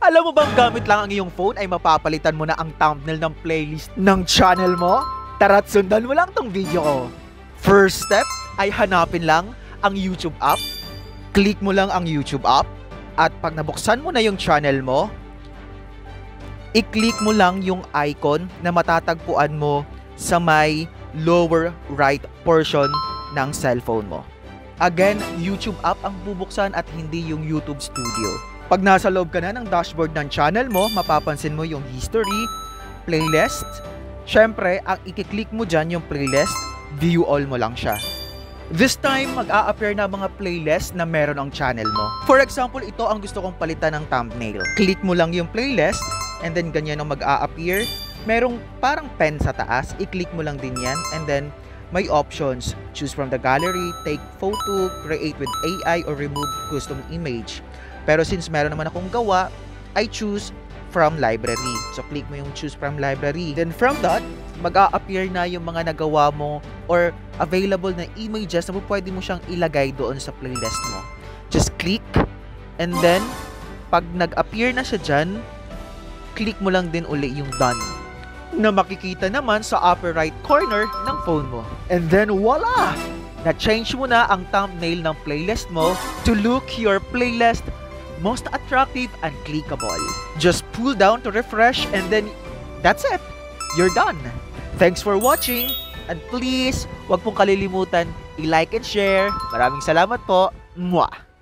Alam mo bang gamit lang ang iyong phone ay mapapalitan mo na ang thumbnail ng playlist ng channel mo? Tara't sundan mo lang tong video ko. First step ay hanapin lang ang YouTube app. Click mo lang ang YouTube app. At pag nabuksan mo na yung channel mo, i-click mo lang yung icon na matatagpuan mo sa may lower right portion ng cellphone mo. Again, YouTube app ang bubuksan at hindi yung YouTube Studio. Pag nasa loob ka na ng dashboard ng channel mo, mapapansin mo yung history, playlist. Syempre, ang i-click mo dyan yung playlist, view all mo lang siya. This time, mag-a-appear na mga playlist na meron ang channel mo. For example, ito ang gusto kong palitan ng thumbnail. Click mo lang yung playlist, and then ganyan ang mag-a-appear. Merong parang pen sa taas, i-click mo lang din yan, and then may options. Choose from the gallery, take photo, create with AI, or remove custom image. Pero since meron naman akong gawa, I choose from library. So, click mo yung choose from library. Then from that, mag-a-appear na yung mga nagawa mo or available na images na pwede mo siyang ilagay doon sa playlist mo. Just click, and then, pag nag-appear na siya dyan, click mo lang din uli yung done na makikita naman sa upper right corner ng phone mo. And then, voila! Na-change mo na ang thumbnail ng playlist mo to look your playlist most attractive and clickable. Just pull down to refresh and then that's it. You're done. Thanks for watching and please, wag pong kalilimutan i-like and share. Maraming salamat po. Mwah!